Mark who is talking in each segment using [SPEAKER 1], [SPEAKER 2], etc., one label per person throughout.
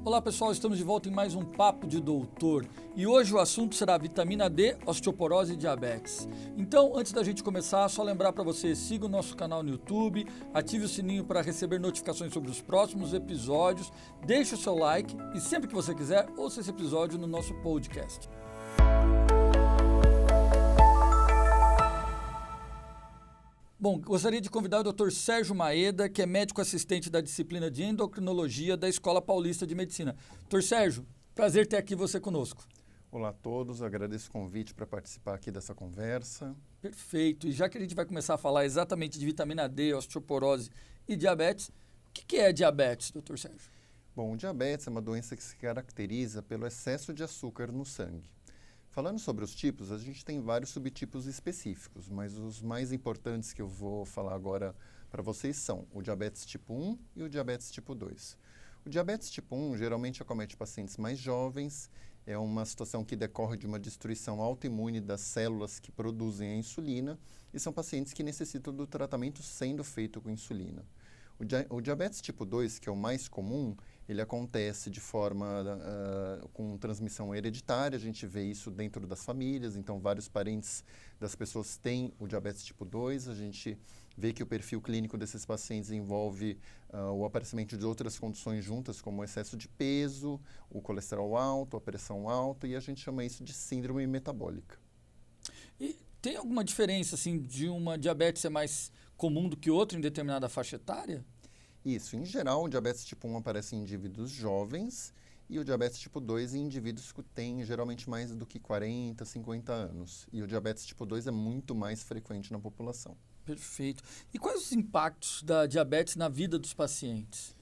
[SPEAKER 1] Olá pessoal, estamos de volta em mais um Papo de Doutor e hoje o assunto será vitamina D, osteoporose e diabetes. Então, antes da gente começar, só lembrar para você, siga o nosso canal no YouTube, ative o sininho para receber notificações sobre os próximos episódios, deixe o seu like e sempre que você quiser, ouça esse episódio no nosso podcast. Bom, gostaria de convidar o Dr. Sérgio Maeda, que é médico assistente da disciplina de endocrinologia da Escola Paulista de Medicina. Dr. Sérgio, prazer ter aqui você conosco.
[SPEAKER 2] Olá a todos, agradeço o convite para participar aqui dessa conversa.
[SPEAKER 1] Perfeito, e já que a gente vai começar a falar exatamente de vitamina D, osteoporose e diabetes, o que é diabetes, Dr. Sérgio?
[SPEAKER 2] Bom, o diabetes é uma doença que se caracteriza pelo excesso de açúcar no sangue. Falando sobre os tipos, a gente tem vários subtipos específicos, mas os mais importantes que eu vou falar agora para vocês são o diabetes tipo 1 e o diabetes tipo 2. O diabetes tipo 1 geralmente acomete pacientes mais jovens, é uma situação que decorre de uma destruição autoimune das células que produzem a insulina e são pacientes que necessitam do tratamento sendo feito com insulina. O diabetes tipo 2, que é o mais comum, ele acontece de forma com transmissão hereditária, a gente vê isso dentro das famílias, então vários parentes das pessoas têm o diabetes tipo 2, a gente vê que o perfil clínico desses pacientes envolve o aparecimento de outras condições juntas, como o excesso de peso, o colesterol alto, a pressão alta, e a gente chama isso de síndrome metabólica.
[SPEAKER 1] E tem alguma diferença, assim, de uma diabetes ser mais comum do que outra em determinada faixa etária?
[SPEAKER 2] Isso, em geral, o diabetes tipo 1 aparece em indivíduos jovens e o diabetes tipo 2 em indivíduos que têm geralmente mais do que 40, 50 anos. E o diabetes tipo 2 é muito mais frequente na população.
[SPEAKER 1] Perfeito. E quais os impactos da diabetes na vida dos pacientes?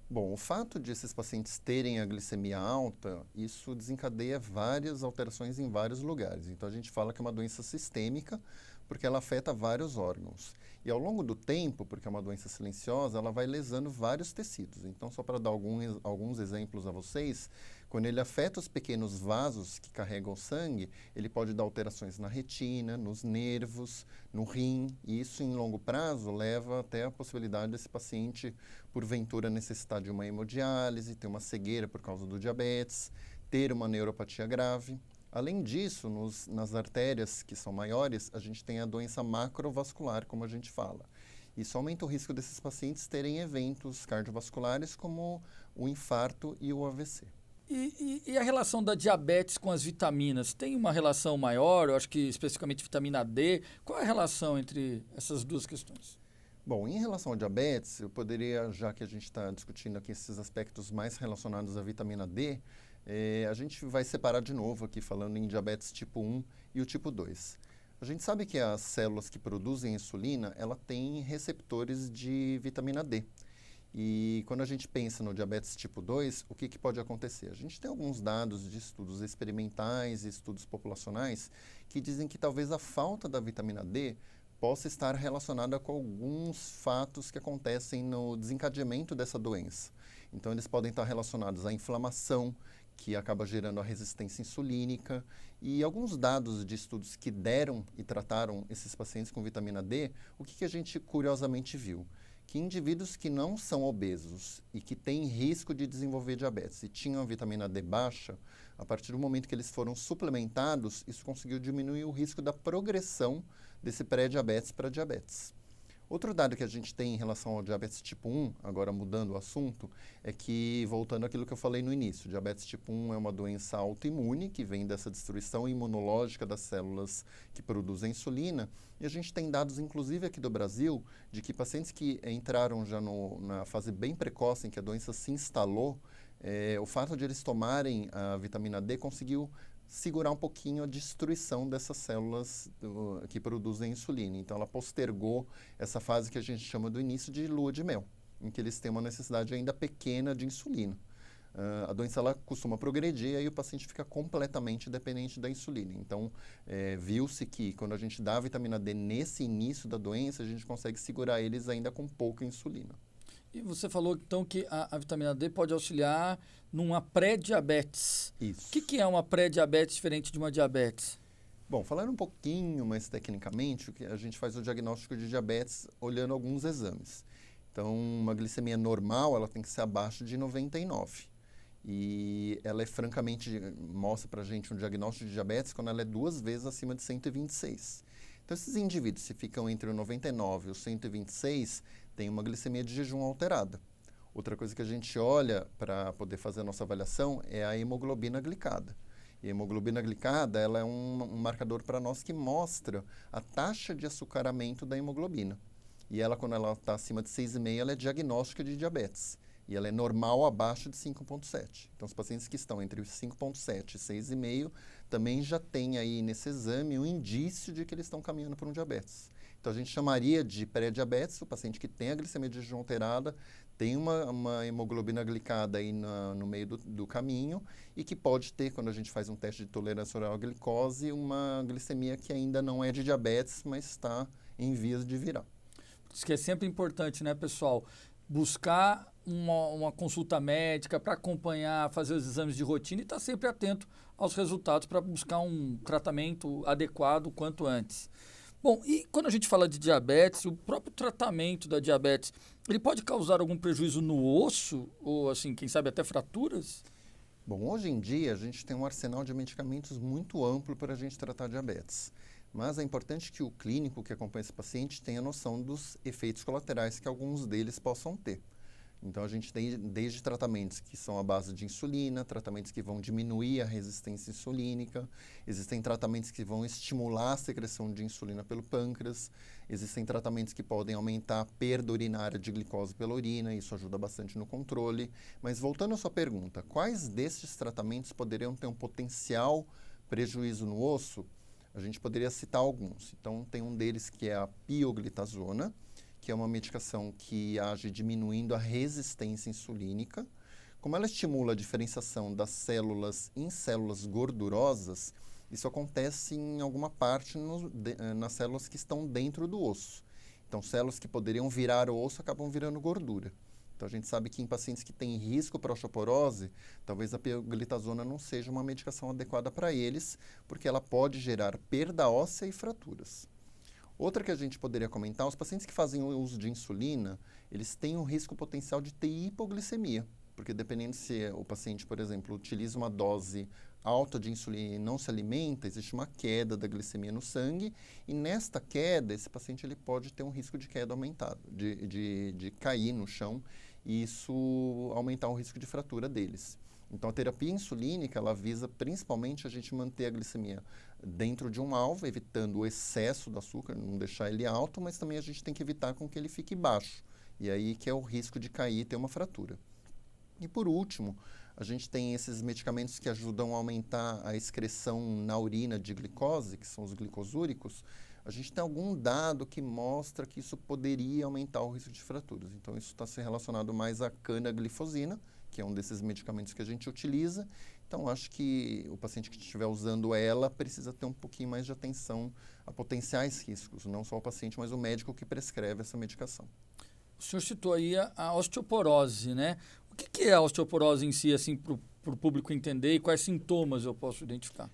[SPEAKER 2] Bom, o fato de esses pacientes terem a glicemia alta, isso desencadeia várias alterações em vários lugares. Então, a gente fala que é uma doença sistêmica, porque ela afeta vários órgãos. E ao longo do tempo, porque é uma doença silenciosa, ela vai lesando vários tecidos. Então, só para dar alguns exemplos a vocês, quando ele afeta os pequenos vasos que carregam o sangue, ele pode dar alterações na retina, nos nervos, no rim, e isso em longo prazo leva até a possibilidade desse paciente, porventura, necessitar de uma hemodiálise, ter uma cegueira por causa do diabetes, ter uma neuropatia grave. Além disso, nas artérias que são maiores, a gente tem a doença macrovascular, como a gente fala. Isso aumenta o risco desses pacientes terem eventos cardiovasculares como o infarto e o AVC.
[SPEAKER 1] E a relação da diabetes com as vitaminas? Tem uma relação maior? Eu acho que especificamente vitamina D. Qual é a relação entre essas duas questões?
[SPEAKER 2] Bom, em relação ao diabetes, eu poderia, já que a gente está discutindo aqui esses aspectos mais relacionados à vitamina D, a gente vai separar de novo aqui falando em diabetes tipo 1 e o tipo 2. A gente sabe que as células que produzem insulina, ela tem receptores de vitamina D. E quando a gente pensa no diabetes tipo 2, o que pode acontecer? A gente tem alguns dados de estudos experimentais e estudos populacionais que dizem que talvez a falta da vitamina D possa estar relacionada com alguns fatos que acontecem no desencadeamento dessa doença. Então, eles podem estar relacionados à inflamação, que acaba gerando a resistência insulínica, e alguns dados de estudos que deram e trataram esses pacientes com vitamina D, o que a gente curiosamente viu? Que indivíduos que não são obesos e que têm risco de desenvolver diabetes e tinham a vitamina D baixa, a partir do momento que eles foram suplementados, isso conseguiu diminuir o risco da progressão desse pré-diabetes para diabetes. Outro dado que a gente tem em relação ao diabetes tipo 1, agora mudando o assunto, é que, voltando àquilo que eu falei no início, o diabetes tipo 1 é uma doença autoimune, que vem dessa destruição imunológica das células que produzem insulina, e a gente tem dados, inclusive aqui do Brasil, de que pacientes que entraram já na fase bem precoce, em que a doença se instalou, o fato de eles tomarem a vitamina D conseguiu segurar um pouquinho a destruição dessas células que produzem insulina. Então, ela postergou essa fase que a gente chama do início de lua de mel, em que eles têm uma necessidade ainda pequena de insulina. A doença ela costuma progredir e aí o paciente fica completamente dependente da insulina. Então, viu-se que quando a gente dá a vitamina D nesse início da doença, a gente consegue segurar eles ainda com pouca insulina.
[SPEAKER 1] E você falou, então, que a vitamina D pode auxiliar numa pré-diabetes.
[SPEAKER 2] Isso.
[SPEAKER 1] O que é uma pré-diabetes diferente de uma diabetes?
[SPEAKER 2] Bom, falando um pouquinho mais tecnicamente, a gente faz o diagnóstico de diabetes olhando alguns exames. Então, uma glicemia normal, ela tem que ser abaixo de 99. E ela mostra para a gente um diagnóstico de diabetes quando ela é 2 vezes acima de 126. Então, esses indivíduos, se ficam entre o 99 e o 126, têm uma glicemia de jejum alterada. Outra coisa que a gente olha para poder fazer a nossa avaliação é a hemoglobina glicada. E a hemoglobina glicada ela é um marcador para nós que mostra a taxa de açucaramento da hemoglobina. E ela, quando ela está acima de 6,5, ela é diagnóstica de diabetes. E ela é normal abaixo de 5,7. Então, os pacientes que estão entre 5,7 e 6,5 também já têm aí nesse exame um indício de que eles estão caminhando por um diabetes. Então, a gente chamaria de pré-diabetes o paciente que tem a glicemia de jejum alterada, tem uma hemoglobina glicada aí no meio do caminho e que pode ter, quando a gente faz um teste de tolerância oral à glicose, uma glicemia que ainda não é de diabetes, mas está em vias de virar.
[SPEAKER 1] Isso que é sempre importante, né, pessoal? Buscar uma consulta médica para acompanhar, fazer os exames de rotina e estar sempre atento aos resultados para buscar um tratamento adequado o quanto antes. Bom, e quando a gente fala de diabetes, o próprio tratamento da diabetes, ele pode causar algum prejuízo no osso? Ou, assim, quem sabe até fraturas?
[SPEAKER 2] Bom, hoje em dia a gente tem um arsenal de medicamentos muito amplo para a gente tratar diabetes. Mas é importante que o clínico que acompanha esse paciente tenha noção dos efeitos colaterais que alguns deles possam ter. Então, a gente tem desde tratamentos que são à base de insulina, tratamentos que vão diminuir a resistência insulínica, existem tratamentos que vão estimular a secreção de insulina pelo pâncreas, existem tratamentos que podem aumentar a perda urinária de glicose pela urina, isso ajuda bastante no controle. Mas voltando à sua pergunta, quais desses tratamentos poderiam ter um potencial prejuízo no osso? A gente poderia citar alguns. Então, tem um deles que é a pioglitazona, que é uma medicação que age diminuindo a resistência insulínica. Como ela estimula a diferenciação das células em células gordurosas, isso acontece em alguma parte nas células que estão dentro do osso. Então, células que poderiam virar o osso acabam virando gordura. Então, a gente sabe que em pacientes que têm risco para osteoporose, talvez a pioglitazona não seja uma medicação adequada para eles, porque ela pode gerar perda óssea e fraturas. Outra que a gente poderia comentar, os pacientes que fazem o uso de insulina, eles têm um risco potencial de ter hipoglicemia, porque dependendo se o paciente, por exemplo, utiliza uma dose alta de insulina e não se alimenta, existe uma queda da glicemia no sangue, e nesta queda, esse paciente ele pode ter um risco de queda aumentado, de cair no chão, e isso aumentar o risco de fratura deles. Então, a terapia insulínica, ela visa principalmente a gente manter a glicemia dentro de um alvo, evitando o excesso do açúcar, não deixar ele alto, mas também a gente tem que evitar com que ele fique baixo. E aí que é o risco de cair e ter uma fratura. E por último, a gente tem esses medicamentos que ajudam a aumentar a excreção na urina de glicose, que são os glicosúricos. A gente tem algum dado que mostra que isso poderia aumentar o risco de fraturas. Então, isso está se relacionado mais à canaglifosina, que é um desses medicamentos que a gente utiliza. Então, acho que o paciente que estiver usando ela precisa ter um pouquinho mais de atenção a potenciais riscos, não só o paciente, mas o médico que prescreve essa medicação.
[SPEAKER 1] O senhor citou aí a osteoporose, né? O que é a osteoporose em si, assim, para o público entender e quais sintomas eu posso identificar?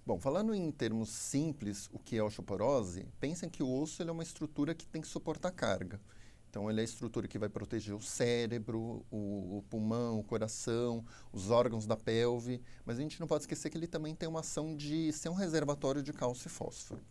[SPEAKER 2] Bom, falando em termos simples, o que é osteoporose, pensem que o osso ele é uma estrutura que tem que suportar carga. Então, ele é a estrutura que vai proteger o cérebro, o pulmão, o coração, os órgãos da pelve, mas a gente não pode esquecer que ele também tem uma ação de ser um reservatório de cálcio e fósforo.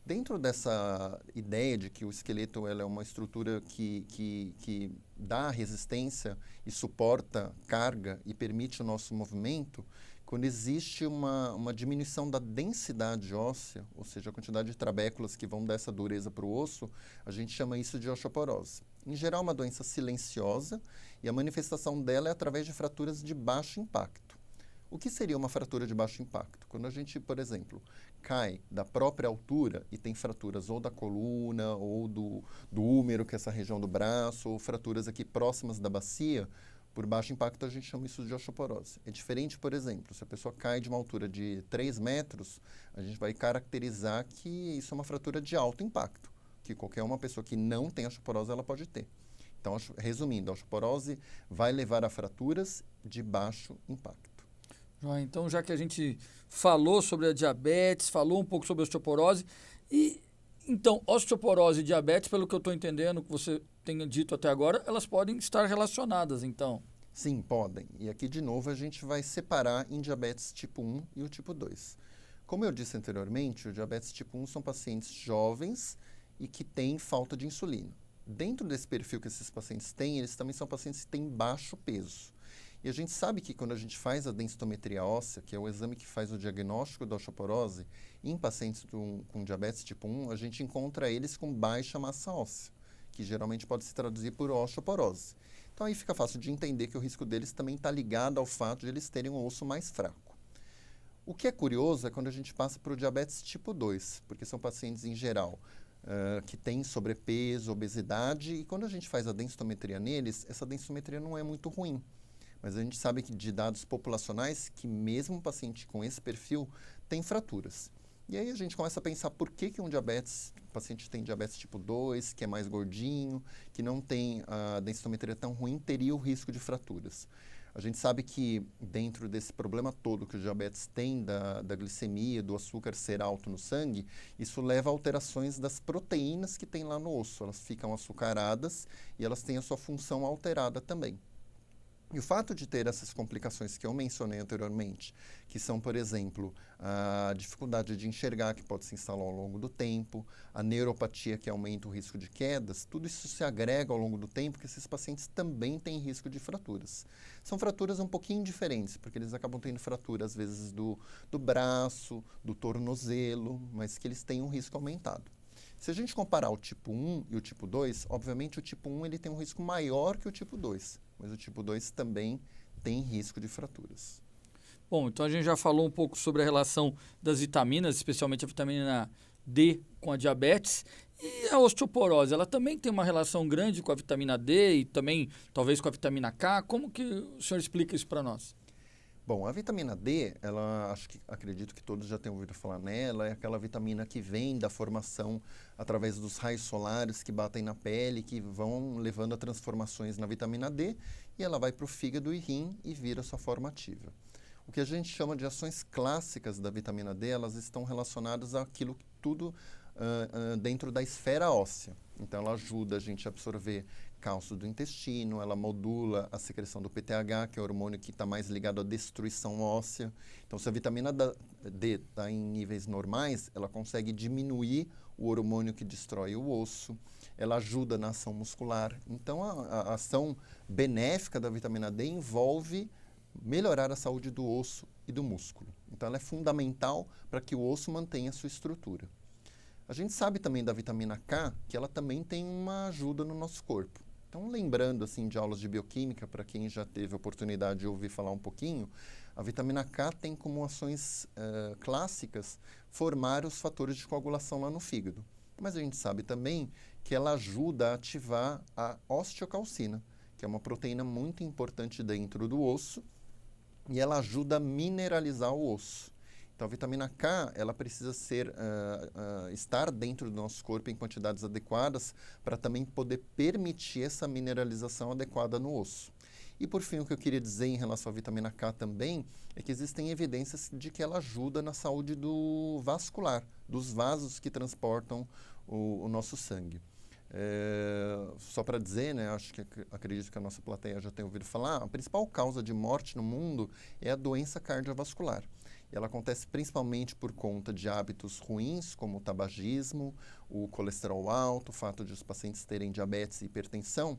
[SPEAKER 2] Dentro dessa ideia de que o esqueleto ela é uma estrutura que dá resistência e suporta carga e permite o nosso movimento, quando existe uma diminuição da densidade óssea, ou seja, a quantidade de trabéculas que vão dar essa dureza para o osso, a gente chama isso de osteoporose. Em geral, é uma doença silenciosa e a manifestação dela é através de fraturas de baixo impacto. O que seria uma fratura de baixo impacto? Quando a gente, por exemplo, cai da própria altura e tem fraturas ou da coluna ou do húmero, que é essa região do braço, ou fraturas aqui próximas da bacia, por baixo impacto a gente chama isso de osteoporose. É diferente, por exemplo, se a pessoa cai de uma altura de 3 metros, a gente vai caracterizar que isso é uma fratura de alto impacto, que qualquer uma pessoa que não tem osteoporose ela pode ter. Então, resumindo, a osteoporose vai levar a fraturas de baixo impacto.
[SPEAKER 1] Então, já que a gente falou sobre a diabetes, falou um pouco sobre a osteoporose, então, osteoporose e diabetes, pelo que eu estou entendendo, que você tenha dito até agora, elas podem estar relacionadas, então.
[SPEAKER 2] Sim, podem. E aqui, de novo, a gente vai separar em diabetes tipo 1 e o tipo 2. Como eu disse anteriormente, o diabetes tipo 1 são pacientes jovens e que têm falta de insulina. Dentro desse perfil que esses pacientes têm, eles também são pacientes que têm baixo peso. E a gente sabe que quando a gente faz a densitometria óssea, que é o exame que faz o diagnóstico da osteoporose, em pacientes com diabetes tipo 1, a gente encontra eles com baixa massa óssea, que geralmente pode se traduzir por osteoporose. Então aí fica fácil de entender que o risco deles também está ligado ao fato de eles terem um osso mais fraco. O que é curioso é quando a gente passa para o diabetes tipo 2, porque são pacientes em geral que têm sobrepeso, obesidade, e quando a gente faz a densitometria neles, essa densitometria não é muito ruim. Mas a gente sabe que de dados populacionais que mesmo um paciente com esse perfil tem fraturas. E aí a gente começa a pensar por que um paciente tem diabetes tipo 2, que é mais gordinho, que não tem a densitometria tão ruim, teria o risco de fraturas. A gente sabe que dentro desse problema todo que o diabetes tem da glicemia, do açúcar ser alto no sangue, isso leva a alterações das proteínas que tem lá no osso. Elas ficam açucaradas e elas têm a sua função alterada também. E o fato de ter essas complicações que eu mencionei anteriormente, que são, por exemplo, a dificuldade de enxergar, que pode se instalar ao longo do tempo, a neuropatia, que aumenta o risco de quedas, tudo isso se agrega ao longo do tempo, que esses pacientes também têm risco de fraturas. São fraturas um pouquinho diferentes, porque eles acabam tendo fratura, às vezes, do braço, do tornozelo, mas que eles têm um risco aumentado. Se a gente comparar o tipo 1 e o tipo 2, obviamente o tipo 1 ele tem um risco maior que o tipo 2, mas o tipo 2 também tem risco de fraturas.
[SPEAKER 1] Bom, então a gente já falou um pouco sobre a relação das vitaminas, especialmente a vitamina D com a diabetes. E a osteoporose, ela também tem uma relação grande com a vitamina D e também talvez com a vitamina K. Como que o senhor explica isso para nós?
[SPEAKER 2] Bom, a vitamina D, acredito que todos já tenham ouvido falar nela, é aquela vitamina que vem da formação através dos raios solares que batem na pele, que vão levando a transformações na vitamina D, e ela vai para o fígado e rim e vira sua forma ativa. O que a gente chama de ações clássicas da vitamina D, elas estão relacionadas àquilo tudo dentro da esfera óssea. Então, ela ajuda a gente a absorver cálcio do intestino, ela modula a secreção do PTH, que é o hormônio que está mais ligado à destruição óssea. Então, se a vitamina D está em níveis normais, ela consegue diminuir o hormônio que destrói o osso, ela ajuda na ação muscular. Então, a ação benéfica da vitamina D envolve melhorar a saúde do osso e do músculo. Então, ela é fundamental para que o osso mantenha a sua estrutura. A gente sabe também da vitamina K que ela também tem uma ajuda no nosso corpo. Então, lembrando assim de aulas de bioquímica, para quem já teve a oportunidade de ouvir falar um pouquinho, a vitamina K tem como ações clássicas formar os fatores de coagulação lá no fígado. Mas a gente sabe também que ela ajuda a ativar a osteocalcina, que é uma proteína muito importante dentro do osso, e ela ajuda a mineralizar o osso. Então, a vitamina K, ela precisa estar dentro do nosso corpo em quantidades adequadas para também poder permitir essa mineralização adequada no osso. E, por fim, o que eu queria dizer em relação à vitamina K também é que existem evidências de que ela ajuda na saúde do vascular, dos vasos que transportam o nosso sangue. Só para dizer, né, acredito que a nossa plateia já tem ouvido falar, a principal causa de morte no mundo é a doença cardiovascular. Ela acontece principalmente por conta de hábitos ruins, como o tabagismo, o colesterol alto, o fato de os pacientes terem diabetes e hipertensão.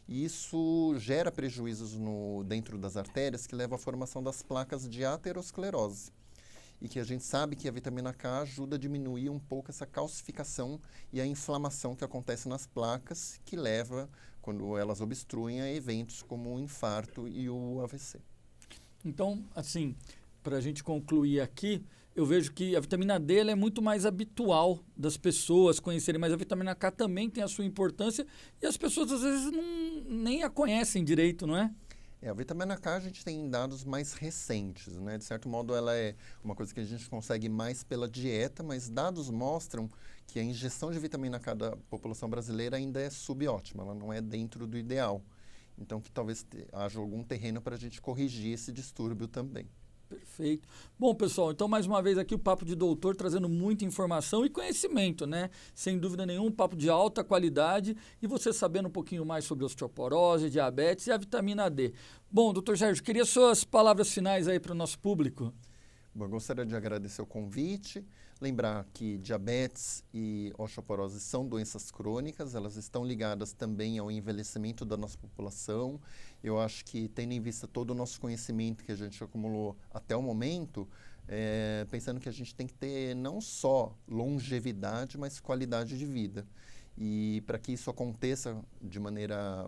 [SPEAKER 2] E isso gera prejuízos dentro das artérias que levam à formação das placas de aterosclerose. E que a gente sabe que a vitamina K ajuda a diminuir um pouco essa calcificação e a inflamação que acontece nas placas, que leva, quando elas obstruem, a eventos como o infarto e o AVC.
[SPEAKER 1] Então, assim, para a gente concluir aqui, eu vejo que a vitamina D ela é muito mais habitual das pessoas conhecerem, mas a vitamina K também tem a sua importância e as pessoas às vezes nem a conhecem direito, não é?
[SPEAKER 2] A vitamina K a gente tem dados mais recentes, né? De certo modo ela é uma coisa que a gente consegue mais pela dieta, mas dados mostram que a ingestão de vitamina K da população brasileira ainda é subótima, ela não é dentro do ideal. Então que talvez haja algum terreno para a gente corrigir esse distúrbio também.
[SPEAKER 1] Perfeito. Perfeito. Bom, pessoal, então mais uma vez aqui o Papo de Doutor trazendo muita informação e conhecimento, né? Sem dúvida nenhuma, um papo de alta qualidade e você sabendo um pouquinho mais sobre osteoporose, diabetes e a vitamina D. Bom, doutor Sérgio, queria suas palavras finais aí para o nosso público.
[SPEAKER 2] Bom, eu gostaria de agradecer o convite, lembrar que diabetes e osteoporose são doenças crônicas, elas estão ligadas também ao envelhecimento da nossa população. Eu acho que, tendo em vista todo o nosso conhecimento que a gente acumulou até o momento, pensando que a gente tem que ter não só longevidade, mas qualidade de vida. E para que isso aconteça de maneira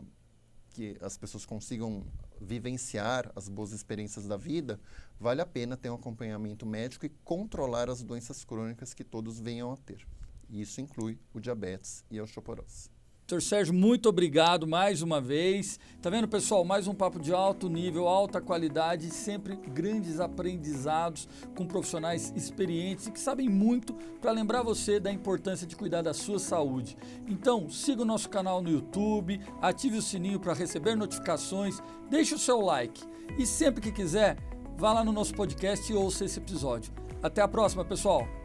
[SPEAKER 2] que as pessoas consigam vivenciar as boas experiências da vida, vale a pena ter um acompanhamento médico e controlar as doenças crônicas que todos venham a ter. E isso inclui o diabetes e a osteoporose.
[SPEAKER 1] Doutor Sérgio, muito obrigado mais uma vez. Tá vendo, pessoal? Mais um papo de alto nível, alta qualidade, sempre grandes aprendizados com profissionais experientes e que sabem muito para lembrar você da importância de cuidar da sua saúde. Então, siga o nosso canal no YouTube, ative o sininho para receber notificações, deixe o seu like e sempre que quiser, vá lá no nosso podcast e ouça esse episódio. Até a próxima, pessoal!